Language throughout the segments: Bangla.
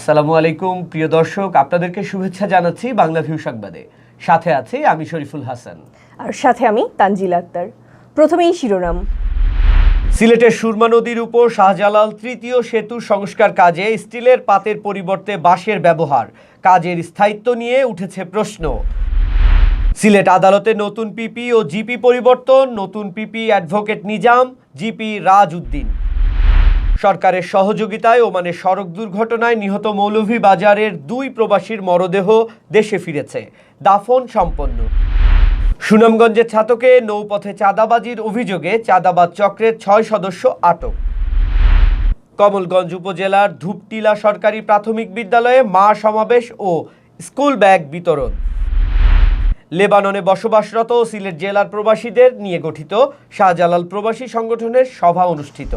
আসসালামু আলাইকুম প্রিয় দর্শক, আপনাদেরকে শুভেচ্ছা জানাচ্ছি বাংলা ভিউ সংবাদে। সাথে আছি আমি শরীফুল হাসান আর সাথে আমি তানজিল আক্তার। প্রথমেই শিরোনাম। সিলেটের সুরমা নদীর উপর শাহজালাল তৃতীয় সেতু সংস্কার কাজে স্টিলের পাতের পরিবর্তে বাঁশের ব্যবহার, কাজের স্থায়িত্ব নিয়ে উঠেছে প্রশ্ন। সিলেট আদালতে নতুন পিপি ও জিপি পরিবর্তন, নতুন পিপি অ্যাডভোকেট নিজাম, জিপি রাজ উদ্দিন। সরকারের সহযোগিতায় ওমানের সড়ক দুর্ঘটনায় নিহত মৌলভীবাজারের 2 প্রবাসীর মরদেহ দেশে ফিরেছে, দাফন সম্পন্ন। সুনামগঞ্জের ছাতকে নৌপথে চাঁদাবাজির অভিযোগে চাঁদাবাজ চক্রের 6 সদস্য আটক। কমলগঞ্জ উপজেলার ধূপটিলা সরকারি প্রাথমিক বিদ্যালয়ে মা সমাবেশ ও স্কুল ব্যাগ বিতরণ। লেবাননে বসবাসরত সিলেট জেলার প্রবাসীদের নিয়ে গঠিত শাহজালাল প্রবাসী সংগঠনের সভা অনুষ্ঠিত।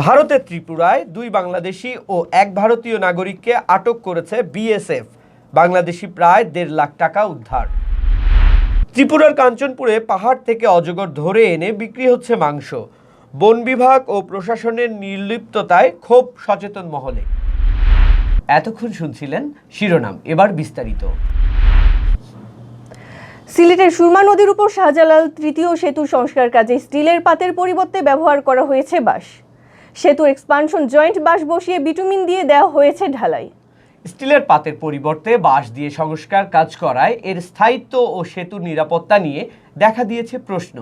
ভারতের ত্রিপুরায় 2 বাংলাদেশি ও 1 ভারতীয় নাগরিককে আটক করেছে বিএসএফ, বাংলাদেশি প্রায় 1.5 লাখ টাকা উদ্ধার। ত্রিপুরার কাঞ্চনপুরে পাহাড় থেকে অজগর ধরে এনে বিক্রি হচ্ছে মাংস, বন বিভাগ ও প্রশাসনের নির্লিপ্ততায় ক্ষোভ সচেতন মহলে। এতক্ষণ শুনছিলেন শিরোনাম, এবার বিস্তারিত। সিলেটের সুরমা নদীর উপর শাহজালাল তৃতীয় সেতু সংস্কার কাজে স্টিলের পাতের পরিবর্তে ব্যবহার করা হয়েছে বাঁশ। সেতুর এক্সপানশন জয়েন্ট বাঁশ বসিয়ে বিটুমিন দিয়ে দেওয়া হয়েছে ঢালাই। স্টিলের পাতের পরিবর্তে বাঁশ দিয়ে সংস্কার কাজ করায় এর স্থায়িত্ব ও সেতুর নিরাপত্তা নিয়ে দেখা দিয়েছে প্রশ্ন।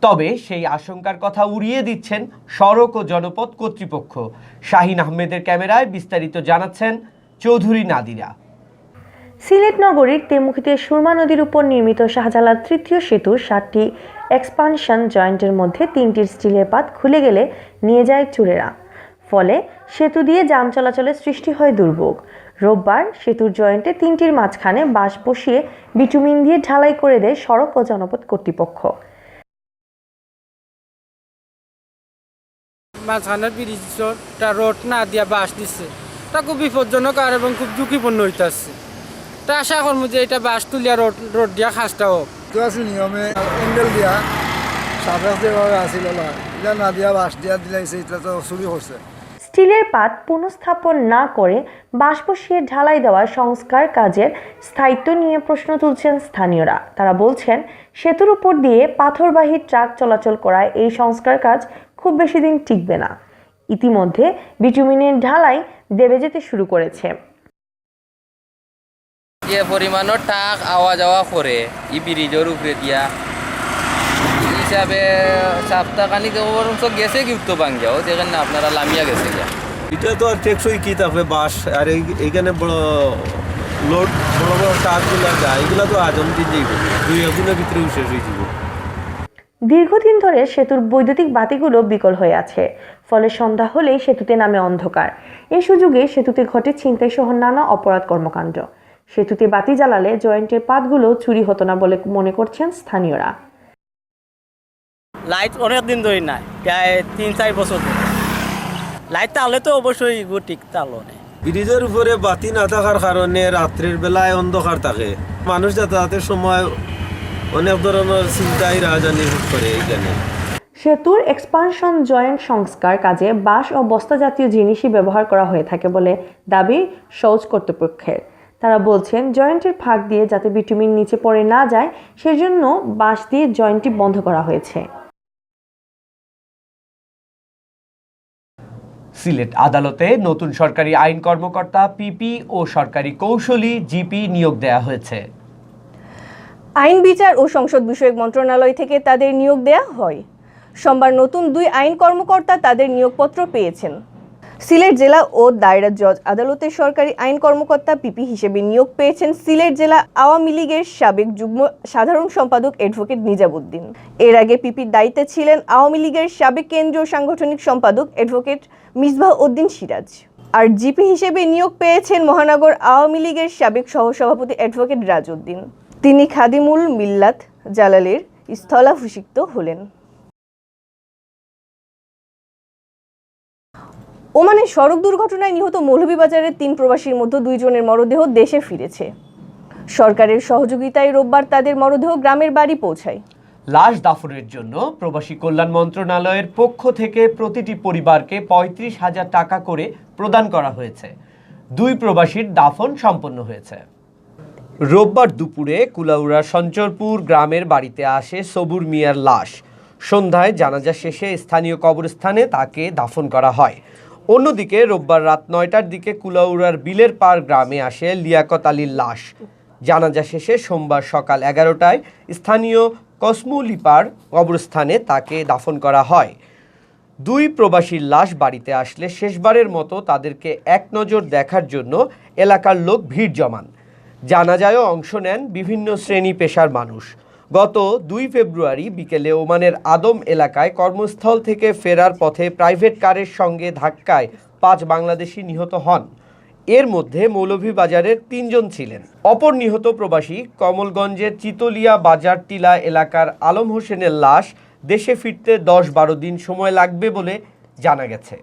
তবে সেই আশঙ্কার কথা উড়িয়ে দিচ্ছেন সড়ক ও জনপথ কর্তৃপক্ষ। শাহিন আহমেদের ক্যামেরায় বিস্তারিত জানাচ্ছেন চৌধুরী নাদিরা। সিলেট নগরীর তেমুখিতে সুরমা নদীর উপর নির্মিত শাহজালাল তৃতীয় সেতুর 7টি এক্সপানশন জয়েন্টের মধ্যে 3টির স্টিলের পাত খুলে গেলে নিয়ে যায় চোরেরা। ফলে সেতু দিয়ে যান চলাচলের সৃষ্টি হয় দুর্ভোগ। রোববার সেতুর জয়েন্টে 3টির মাঝখানে বাঁশ বসিয়ে বিটুমিন দিয়ে ঢালাই করে দেয় সড়ক ও জনপথ কর্তৃপক্ষ। মাঝখানের ব্রিজটা রোড না দিয়া বাঁশ দিচ্ছে, এটা খুব বিপজ্জনক আর এবং খুব ঝুঁকিপূর্ণ হইতেছে। তা আশা করবো যে এটা বাঁশ তুলিয়া রোড দিয়া খাসটা হোক। নিয়মে এঙ্গেল দিয়া সাপেক্ষ যেভাবে আসিল এটা না দিয়া বাঁশ দিয়া দিলাইছে, এটা তো চুরি করছে। স্টিলের পাত পুনঃস্থাপন না করে বাঁশ বসিয়ে ঢালাই দেওয়া সংস্কার কাজের স্থায়িত্ব নিয়ে প্রশ্ন তুলছেন স্থানীয়রা। তারা বলছেন, সেতুর উপর দিয়ে পাথরবাহী ট্রাক চলাচল করায় এই সংস্কার কাজ খুব বেশি দিন টিকবে না। ইতিমধ্যে বিটুমিনের ঢালাই দেবে যেতে শুরু করেছে। যে পরিমাণের ট্রাক আওয়া যাওয়া করে ই ব্রিজের উপরে দিয়া হিসাবে সপ্তাহখানিক বরঞ্চ গেছে গিফট ভাঙ্গিয়াও, যেখানে আপনারা লামিয়া গেছে গিয়া। এটা তো আর টেকসই কি থাকবে বাস, আর এইখানে বড় লোড বড় বড় ট্রাকগুলো যায়, এগুলো তো আজম দিন যাইব, 2 একদিনের ভিতরে শেষ হয়ে যাব। দীর্ঘদিন ধরে সেতুর বৈদ্যুতিক বাতিগুলো বিকল হয়ে আছে, ফলে সন্ধ্যা হলেই সেতুতে নামে অন্ধকার। এই সুযোগে সেতুতে ঘটে ছিনতাই সহ নানা অপরাধ কর্মকাণ্ড। সেতুতে বাতি জ্বালালে জয়েন্টের পাতগুলো চুরি হতো না বলে মনে করছেন স্থানীয়রা। লাইট অনেক দিন ধরে নাই, প্রায় 3-4 বছর ধরে লাইট তাহলে তো অবশ্যই ঠিক তাহলে নেই। ব্রিজের উপরে বাতি না থাকার কারণে রাত্রের বেলায় অন্ধকার থাকে, মানুষ যাতায়াতের সময় অনেক ধরনের চিন্তাই রাজধানী করে। এইখানে সেতুর এক্সপানশন জয়েন্ট সংস্কার কাজে বাঁশ ও বস্তা জাতীয় জিনিসই ব্যবহার করা হয়ে থাকে বলে দাবি সৌজ কর্তৃপক্ষের। তারা বলছেন, জয়েন্টের ফাঁক দিয়ে যাতে বিটুমিন নিচে পড়ে না যায় সেজন্য বাঁশ দিয়ে জয়েন্টটি বন্ধ করা হয়েছে। সিলেট আদালতে নতুন সরকারি আইন কর্মকর্তা পিপি ও সরকারি কৌশলী জিপি নিয়োগ দেয়া হয়েছে। আইন বিচার ও সংসদ বিষয়ক মন্ত্রণালয় থেকে তাদের নিয়োগ দেয়া হয়। সোমবার নতুন 2 আইন কর্মকর্তা তাদের নিয়োগপত্র পেয়েছেন। সিলেট জেলা ও দায়রা জজ আদালতের সরকারি আইন কর্মকর্তা পিপি হিসেবে নিয়োগ পেয়েছেন সিলেট জেলা আওয়ামী লীগের সাবেক যুগ্ম সাধারণ সম্পাদক অ্যাডভোকেট নিজাম উদ্দিন। এর আগে পিপির দায়িত্বে ছিলেন আওয়ামী লীগের সাবেক কেন্দ্রীয় সাংগঠনিক সম্পাদক অ্যাডভোকেট মিসবাহ উদ্দিন সিরাজ। আর জিপি হিসেবে নিয়োগ পেয়েছেন মহানগর আওয়ামী লীগের সাবেক সহসভাপতি অ্যাডভোকেট রাজ উদ্দিন। তিনি খাদিমুল মিল্লাত জালালের স্থলাভিষিক্ত হলেন। ওমানে সড়ক দুর্ঘটনায় নিহত মৌলভীবাজারের 3 প্রবাসীর মধ্যে 2 জনের মরদেহ দেশে ফিরেছে। সরকারের সহযোগিতায় রোববার তাদের মরদেহ গ্রামের বাড়ি পৌঁছায়। লাশ দাফনের জন্য প্রবাসী কল্যাণ মন্ত্রণালয়ের পক্ষ থেকে প্রতিটি পরিবারকে ৩৫,০০০ টাকা করে প্রদান করা হয়েছে। দুই প্রবাসীর দাফন সম্পন্ন হয়েছে। রোববার দুপুরে কুলাউড়া সঞ্চরপুর গ্রামের বাড়িতে আসে সবুর মিয়ার লাশ। সন্ধ্যায় জানাজা শেষে স্থানীয় কবরস্থানে তাকে দাফন করা হয়। অন্যদিকে রোববার রাত 9টার দিকে কুলাউড়ার বিলের পাড় গ্রামে আসে লিয়াকত আলীর লাশ। জানাজা শেষে সোমবার সকাল 11টায় স্থানীয় কসমুলিপাড় কবরস্থানে তাকে দাফন করা হয়। দুই প্রবাসীর লাশ বাড়িতে আসলে শেষবারের মতো তাদেরকে এক নজর দেখার জন্য এলাকার লোক ভিড় জমান। জানাজায়ও অংশ নেন বিভিন্ন শ্রেণী পেশার মানুষ। গত 2 ফেব্রুয়ারি বিকেলে ওমানের আদম এলাকায় কর্মস্থল থেকে ফেরার পথে প্রাইভেট কারের সঙ্গে ধাক্কায় 5 বাংলাদেশি নিহত হন। এর মধ্যে মৌলভীবাজারের 3 জন ছিলেন। অপর নিহত প্রবাসী কমলগঞ্জের চিতলিয়া বাজার টিলা এলাকার আলম হোসেনের লাশ দেশে ফিরতে 10-12 দিন সময় লাগবে বলে জানা গেছে।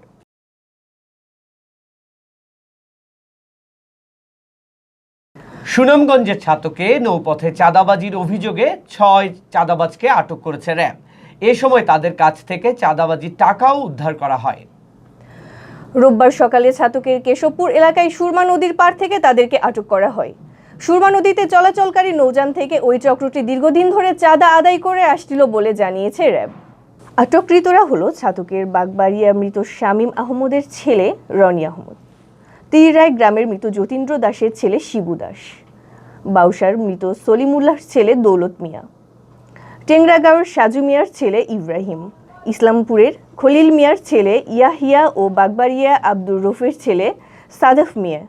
সুনামগঞ্জের ছাতকে নৌপথে চাঁদাবাজির অভিযোগে 6 চাঁদাবাজকে আটক করেছে র্যাব। এ সময় তাদের কাছ থেকে চাঁদাবাজির টাকাও উদ্ধার করা হয়। রোববার সকালে ছাতকের কেশবপুর এলাকায় সুরমা নদীর পাড় থেকে তাদেরকে আটক করা হয়। সুরমা নদীতে চলাচলকারী নৌযান থেকে ওই চক্রটি দীর্ঘদিন ধরে চাঁদা আদায় করে আসছিল বলে জানিয়েছে র্যাব। আটককৃতরা হলো ছাতকের বাগবাড়িয়া মৃত শামীম আহমদের ছেলে রনি আহমদ, তিরাই গ্রামের মৃত যতীন্দ্র দাসের ছেলে শিবু দাস, বাউসার মৃত সলিমুল্লাহর ছেলে দৌলত মিয়া, টেংরাগাঁওয়ের সাজু মিয়ার ছেলে ইব্রাহিম, ইসলামপুরের খলিল মিয়ার ছেলে ইয়াহিয়া ও বাগবাড়িয়া আব্দুর রফের ছেলে সাদফ মিয়া।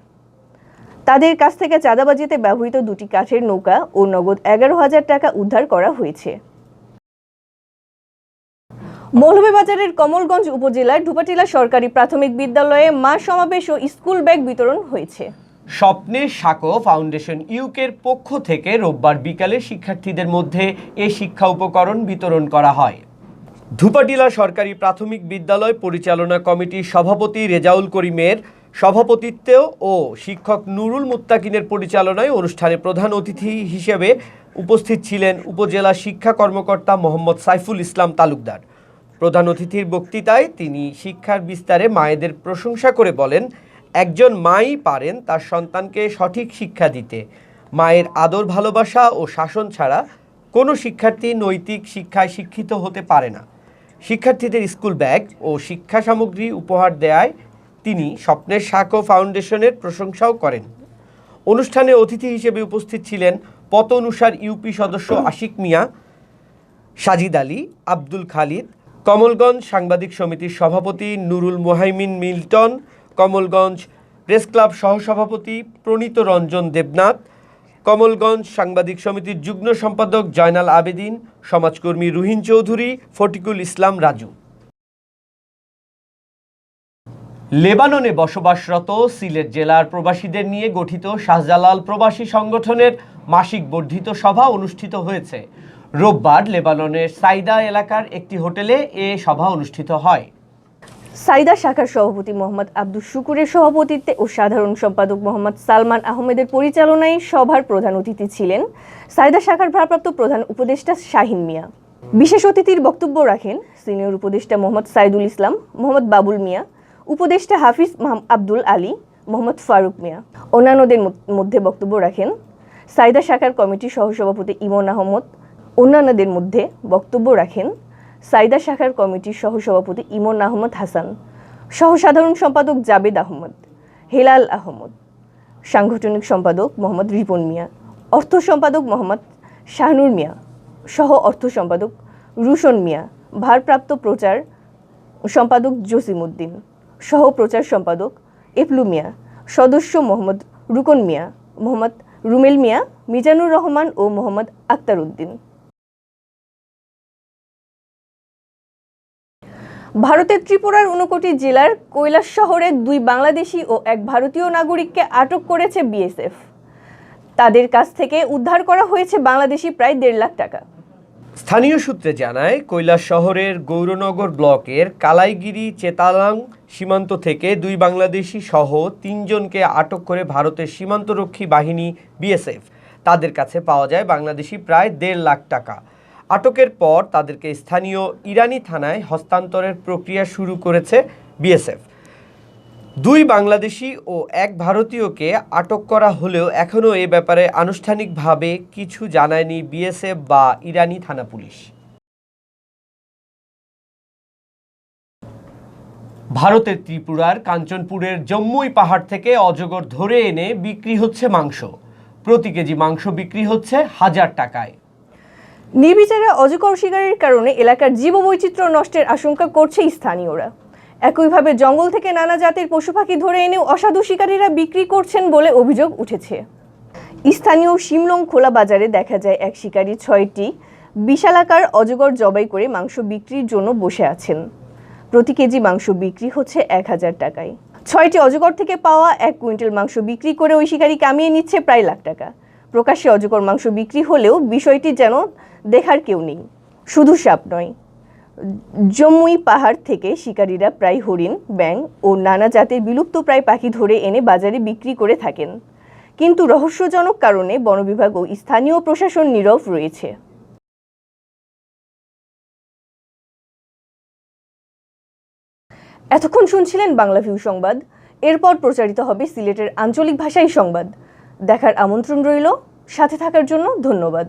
তাদের কাছ থেকে চাঁদাবাজিতে ব্যবহৃত 2টি কাঠের নৌকা ও নগদ 11,000 টাকা উদ্ধার করা হয়েছে। মৌলভীবাজারের কমলগঞ্জ উপজেলার ধুপাটিলা সরকারি প্রাথমিক বিদ্যালয়ে মা সমাবেশ ও স্কুল ব্যাগ বিতরণ হয়েছে। স্বপ্নের সাঁকো ফাউন্ডেশন ইউকের পক্ষ থেকে রোববার বিকালে শিক্ষার্থীদের মধ্যে এই শিক্ষা উপকরণ বিতরণ করা হয়। ধুপাটিলা সরকারি প্রাথমিক বিদ্যালয় পরিচালনা কমিটির সভাপতি রেজাউল করিমের সভাপতিত্বে ও শিক্ষক নুরুল মুত্তাকিনের পরিচালনায় অনুষ্ঠানে প্রধান অতিথি হিসেবে উপস্থিত ছিলেন উপজেলা শিক্ষা কর্মকর্তা মোহাম্মদ সাইফুল ইসলাম তালুকদার। প্রধান অতিথির বক্তৃতায় তিনি শিক্ষার বিস্তারে মায়েদের প্রশংসা করে বলেন, একজন মাই পারেন তার সন্তানকে সঠিক শিক্ষা দিতে। মায়ের আদর ভালোবাসা ও শাসন ছাড়া কোনো শিক্ষার্থী নৈতিক শিক্ষায় শিক্ষিত হতে পারে না। শিক্ষার্থীদের স্কুল ব্যাগ ও শিক্ষা সামগ্রী উপহার দেয়ায় তিনি স্বপ্নের সাঁকো ফাউন্ডেশনের প্রশংসাও করেন। অনুষ্ঠানে অতিথি হিসেবে উপস্থিত ছিলেন পতনুসার ইউপি সদস্য আশিক মিয়া, সাজিদ আলী, আব্দুল খালিদ, কমলগঞ্জ সাংবাদিক সমিতির সভাপতি Nurul Muhaimin Milton, Kamalganj press club সহসভাপতি প্রণীত রঞ্জন দেবনাথ, কমলগঞ্জ সাংবাদিক সমিতির যুগ্ম সম্পাদক জয়নাল আবেদিন, সমাজকর্মী রুহিন চৌধুরী, ফটিকুল ইসলাম রাজু। লেবাননে বসবাসরত সিলেট জেলার প্রবাসীদের নিয়ে গঠিত শাহজালাল প্রবাসী সংগঠনের মাসিক বর্ধিত সভা অনুষ্ঠিত হয়েছে। রোববার লেবাননের সাইদা এলাকার একটি হোটেলে এ সভা অনুষ্ঠিত হয়। সাইদা শাখার সভাপতি মোহাম্মদ আব্দুল শুকুরের সভাপতিত্বে ও সাধারণ সম্পাদক মোহাম্মদ সালমান আহমেদের পরিচালনায় সভার প্রধান অতিথি ছিলেন সাইদা শাখার ভারপ্রাপ্ত প্রধান উপদেষ্টা শাহিন মিয়া। বিশেষ অতিথির বক্তব্য রাখেন সিনিয়র উপদেষ্টা মোহাম্মদ সাইদুল ইসলাম, মোহাম্মদ বাবুল মিয়া, উপদেষ্টা হাফিজ আব্দুল আলী, মোহাম্মদ ফারুক মিয়া। অন্যান্যদের মধ্যে বক্তব্য রাখেন সাইদা শাখার কমিটির সহসভাপতি ইমন আহমদ। অন্যান্যদের মধ্যে বক্তব্য রাখেন সাইদা শাখার কমিটির সহসভাপতি ইমন আহমদ হাসান, সহসাধারণ সম্পাদক জাবেদ আহমদ, হেলাল আহমদ, সাংগঠনিক সম্পাদক মোহাম্মদ রিপন মিয়া, অর্থ সম্পাদক মোহাম্মদ শাহনুর মিয়া, সহ অর্থ সম্পাদক রুশন মিয়া, ভারপ্রাপ্ত প্রচার সম্পাদক জসিম উদ্দিন, সহ প্রচার সম্পাদক এফলু মিয়া, সদস্য মোহাম্মদ রুকন মিয়া, মোহাম্মদ রুমেল মিয়া, মিজানুর রহমান ও মোহাম্মদ আক্তার উদ্দিন। ভারতের ত্রিপুরার 59 জেলার কৈলাস শহরে 2 বাংলাদেশি ও 1 ভারতীয় নাগরিককে আটক করেছে বিএসএফ। তাদের কাছ থেকে উদ্ধার করা হয়েছে বাংলাদেশি প্রায় 1.5 লাখ টাকা। স্থানীয় সূত্রে জানায়, কৈলাস শহরের গৌরনগর ব্লকের কালাইগিরি চেতালাং সীমান্ত থেকে 2 বাংলাদেশি সহ 3 জনকে আটক করে ভারতের সীমান্তরক্ষী বাহিনী বিএসএফ। তাদের কাছে পাওয়া যায় বাংলাদেশি প্রায় 1.5 লাখ টাকা। আটকের পর তাদেরকে স্থানীয় ইরানি থানায় হস্তান্তরের প্রক্রিয়া শুরু করেছে বিএসএফ। দুই বাংলাদেশি ও এক ভারতীয়কে আটক করা হলেও এখনও এ ব্যাপারে আনুষ্ঠানিকভাবে কিছু জানায়নি বিএসএফ বা ইরানি থানা পুলিশ। ভারতের ত্রিপুরার কাঞ্চনপুরের জম্মুই পাহাড় থেকে অজগর ধরে এনে বিক্রি হচ্ছে মাংস। প্রতি কেজি মাংস বিক্রি হচ্ছে 1000 টাকায়। নির্বিচারে অজগর শিকারের কারণে এলাকার জীববৈচিত্র্য নষ্টের আশঙ্কা করছে স্থানীয়রা। একইভাবে জঙ্গল থেকে নানা জাতের পশু পাখি ধরে এনেও অসাধু শিকারীরা বিক্রি করছেন বলে অভিযোগ উঠেছে। স্থানীয় শিমলং খোলা বাজারে দেখা যায় এক শিকারী 6টি বিশালাকার অজগর জবাই করে মাংস বিক্রির জন্য বসে আছেন। প্রতি কেজি মাংস বিক্রি হচ্ছে 1000 টাকায়। 6টি অজগর থেকে পাওয়া 1 কুইন্টাল মাংস বিক্রি করে ওই শিকারী কামিয়ে নিচ্ছে প্রায় লাখ টাকা। প্রকাশ্যে অজগর মাংস বিক্রি হলেও বিষয়টি যেন দেখার কেউ নেই। শুধু সাপ নয়, জম্মুই পাহাড় থেকে শিকারীরা প্রায় হরিণ, ব্যাঙ ও নানা জাতের বিলুপ্ত প্রায় পাখি ধরে এনে বাজারে বিক্রি করে থাকেন। কিন্তু রহস্যজনক কারণে বন বিভাগ ও স্থানীয় প্রশাসন নীরব রয়েছে। এতক্ষণ শুনছিলেন বাংলাভিউ সংবাদ। এরপর প্রচারিত হবে সিলেটের আঞ্চলিক ভাষায় সংবাদ। দেখার আমন্ত্রণ রইল। সাথে থাকার জন্য ধন্যবাদ।